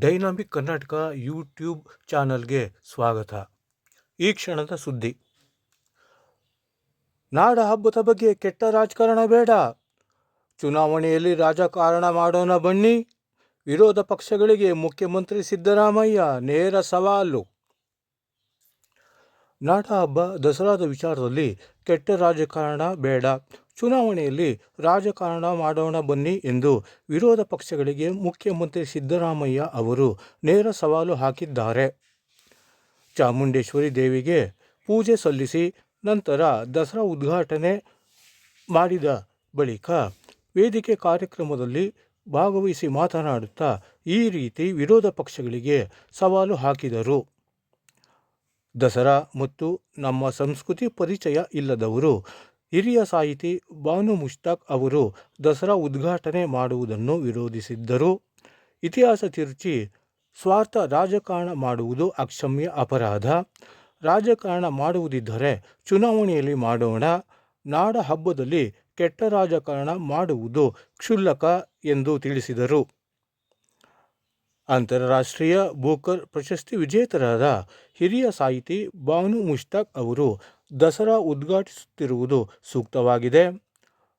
Dynamic Karnataka YouTube ಚಾನಲ್ಗೆ ಸ್ವಾಗತ. ಈ ಕ್ಷಣದ ಸುದ್ದಿ. ನಾಡ ಹಬ್ಬದ ಬಗ್ಗೆ ಕೆಟ್ಟ ರಾಜಕಾರಣ ಬೇಡ, ಚುನಾವಣೆಯಲ್ಲಿ ರಾಜಕಾರಣ ಮಾಡೋಣ ಬನ್ನಿ, ವಿರೋಧ ಪಕ್ಷಗಳಿಗೆ ಮುಖ್ಯಮಂತ್ರಿ ಸಿದ್ದರಾಮಯ್ಯ ನೇರ ಸವಾಲು. ನಾಡ ಹಬ್ಬ ದಸರಾದ ವಿಚಾರದಲ್ಲಿ ಕೆಟ್ಟ ರಾಜಕಾರಣ ಬೇಡ, ಚುನಾವಣೆಯಲ್ಲಿ ರಾಜಕಾರಣ ಮಾಡೋಣ ಬನ್ನಿ ಎಂದು ವಿರೋಧ ಪಕ್ಷಗಳಿಗೆ ಮುಖ್ಯಮಂತ್ರಿ ಸಿದ್ದರಾಮಯ್ಯ ಅವರು ನೇರ ಸವಾಲು ಹಾಕಿದ್ದಾರೆ. ಚಾಮುಂಡೇಶ್ವರಿ ದೇವಿಗೆ ಪೂಜೆ ಸಲ್ಲಿಸಿ ನಂತರ ದಸರಾ ಉದ್ಘಾಟನೆ ಮಾಡಿದ ಬಳಿಕ ವೇದಿಕೆ ಕಾರ್ಯಕ್ರಮದಲ್ಲಿ ಭಾಗವಹಿಸಿ ಮಾತನಾಡುತ್ತಾ ಈ ರೀತಿ ವಿರೋಧ ಪಕ್ಷಗಳಿಗೆ ಸವಾಲು ಹಾಕಿದರು. ದಸರಾ ಮತ್ತು ನಮ್ಮ ಸಂಸ್ಕೃತಿ ಪರಿಚಯ ಇಲ್ಲದವರು ಹಿರಿಯ ಸಾಹಿತಿ ಬಾನು ಮುಷ್ತಾಕ್ ಅವರು ದಸರಾ ಉದ್ಘಾಟನೆ ಮಾಡುವುದನ್ನು ವಿರೋಧಿಸಿದ್ದರು. ಇತಿಹಾಸ ತಿರುಚಿ ಸ್ವಾರ್ಥ ರಾಜಕಾರಣ ಮಾಡುವುದು ಅಕ್ಷಮ್ಯ ಅಪರಾಧ. ರಾಜಕಾರಣ ಮಾಡುವುದಿದ್ದರೆ ಚುನಾವಣೆಯಲ್ಲಿ ಮಾಡೋಣ, ನಾಡ ಹಬ್ಬದಲ್ಲಿ ಕೆಟ್ಟ ರಾಜಕಾರಣ ಮಾಡುವುದು ಕ್ಷುಲ್ಲಕ ಎಂದು ತಿಳಿಸಿದರು. ಅಂತಾರಾಷ್ಟ್ರೀಯ ಬೂಕರ್ ಪ್ರಶಸ್ತಿ ವಿಜೇತರಾದ ಹಿರಿಯ ಸಾಹಿತಿ ಬಾನು ಮುಷ್ತಾಕ್ ಅವರು ದಸರಾ ಉದ್ಘಾಟಿಸುತ್ತಿರುವುದು ಸೂಕ್ತವಾಗಿದೆ.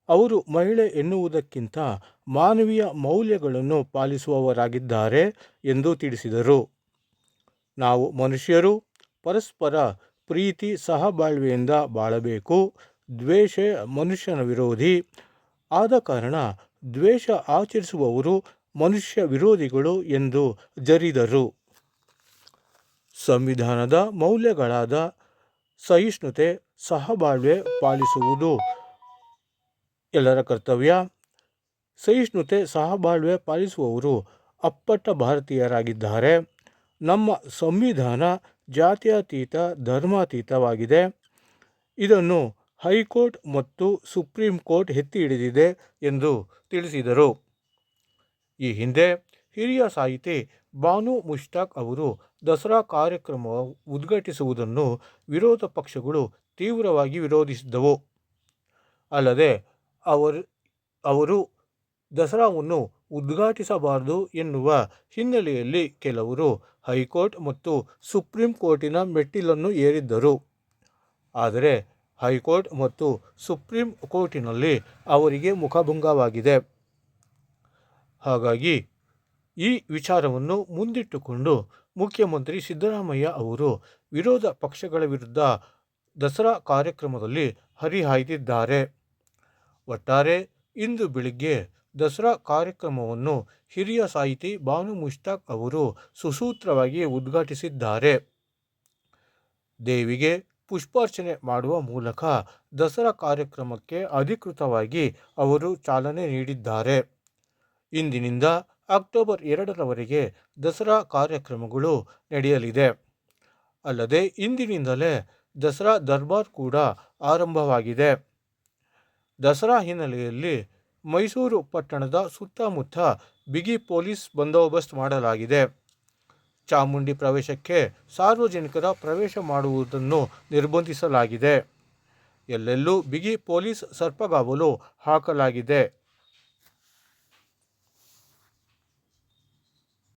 ಅವರು ಮಹಿಳೆ ಎನ್ನುವುದಕ್ಕಿಂತ ಮಾನವೀಯ ಮೌಲ್ಯಗಳನ್ನು ಪಾಲಿಸುವವರಾಗಿದ್ದಾರೆ ಎಂದು ತಿಳಿಸಿದರು. ನಾವು ಮನುಷ್ಯರು, ಪರಸ್ಪರ ಪ್ರೀತಿ ಸಹಬಾಳ್ವೆಯಿಂದ ಬಾಳಬೇಕು. ದ್ವೇಷ ಮನುಷ್ಯನ ವಿರೋಧಿ. ಆದ ಕಾರಣ ದ್ವೇಷ ಆಚರಿಸುವವರು ಮನುಷ್ಯ ವಿರೋಧಿಗಳು ಎಂದು ಜರಿದರು. ಸಂವಿಧಾನದ ಮೌಲ್ಯಗಳಾದ ಸಹಿಷ್ಣುತೆ, ಸಹಬಾಳ್ವೆ ಪಾಲಿಸುವುದು ಎಲ್ಲರ ಕರ್ತವ್ಯ. ಸಹಿಷ್ಣುತೆ, ಸಹಬಾಳ್ವೆ ಪಾಲಿಸುವವರು ಅಪ್ಪಟ ಭಾರತೀಯರಾಗಿದ್ದಾರೆ. ನಮ್ಮ ಸಂವಿಧಾನ ಜಾತ್ಯತೀತ, ಧರ್ಮಾತೀತವಾಗಿದೆ. ಇದನ್ನು ಹೈಕೋರ್ಟ್ ಮತ್ತು ಸುಪ್ರೀಂ ಕೋರ್ಟ್ ಎತ್ತಿ ಹಿಡಿದಿದೆ ಎಂದು ತಿಳಿಸಿದರು. ಈ ಹಿಂದೆ ಹಿರಿಯ ಸಾಹಿತಿ ಬಾನು ಮುಷ್ತಾಕ್ ಅವರು ದಸರಾ ಕಾರ್ಯಕ್ರಮ ಉದ್ಘಾಟಿಸುವುದನ್ನು ವಿರೋಧ ಪಕ್ಷಗಳು ತೀವ್ರವಾಗಿ ವಿರೋಧಿಸಿದ್ದವು. ಅಲ್ಲದೆ ಅವರು ದಸರಾವನ್ನು ಉದ್ಘಾಟಿಸಬಾರದು ಎನ್ನುವ ಹಿನ್ನೆಲೆಯಲ್ಲಿ ಕೆಲವರು ಹೈಕೋರ್ಟ್ ಮತ್ತು ಸುಪ್ರೀಂ ಕೋರ್ಟಿನ ಮೆಟ್ಟಿಲನ್ನು ಏರಿದ್ದರು. ಆದರೆ ಹೈಕೋರ್ಟ್ ಮತ್ತು ಸುಪ್ರೀಂ ಕೋರ್ಟಿನಲ್ಲಿ ಅವರಿಗೆ ಮುಖಭಂಗವಾಗಿದೆ. ಹಾಗಾಗಿ ಈ ವಿಚಾರವನ್ನು ಮುಂದಿಟ್ಟುಕೊಂಡು ಮುಖ್ಯಮಂತ್ರಿ ಸಿದ್ದರಾಮಯ್ಯ ಅವರು ವಿರೋಧ ಪಕ್ಷಗಳ ವಿರುದ್ಧ ದಸರಾ ಕಾರ್ಯಕ್ರಮದಲ್ಲಿ ಹರಿಹಾಯ್ದಿದ್ದಾರೆ. ಒಟ್ಟಾರೆ ಇಂದು ಬೆಳಿಗ್ಗೆ ದಸರಾ ಕಾರ್ಯಕ್ರಮವನ್ನು ಹಿರಿಯ ಸಾಹಿತಿ ಬಾನು ಮುಷ್ತಾಕ್ ಅವರು ಸುಸೂತ್ರವಾಗಿ ಉದ್ಘಾಟಿಸಿದ್ದಾರೆ. ದೇವಿಗೆ ಪುಷ್ಪಾರ್ಚನೆ ಮಾಡುವ ಮೂಲಕ ದಸರಾ ಕಾರ್ಯಕ್ರಮಕ್ಕೆ ಅಧಿಕೃತವಾಗಿ ಅವರು ಚಾಲನೆ ನೀಡಿದ್ದಾರೆ. ಇಂದಿನಿಂದ ಅಕ್ಟೋಬರ್ 2ರವರೆಗೆ ದಸರಾ ಕಾರ್ಯಕ್ರಮಗಳು ನಡೆಯಲಿದೆ. ಅಲ್ಲದೆ ಇಂದಿನಿಂದಲೇ ದಸರಾ ದರ್ಬಾರ್ ಕೂಡ ಆರಂಭವಾಗಿದೆ. ದಸರಾ ಹಿನ್ನೆಲೆಯಲ್ಲಿ ಮೈಸೂರು ಪಟ್ಟಣದ ಸುತ್ತಮುತ್ತ ಬಿಗಿ ಪೊಲೀಸ್ ಬಂದೋಬಸ್ತ್ ಮಾಡಲಾಗಿದೆ. ಚಾಮುಂಡಿ ಪ್ರವೇಶಕ್ಕೆ ಸಾರ್ವಜನಿಕರ ಪ್ರವೇಶ ಮಾಡುವುದನ್ನು ನಿರ್ಬಂಧಿಸಲಾಗಿದೆ. ಎಲ್ಲೆಲ್ಲೂ ಬಿಗಿ ಪೊಲೀಸ್ ಸರ್ಪಗಾವಲು ಹಾಕಲಾಗಿದೆ.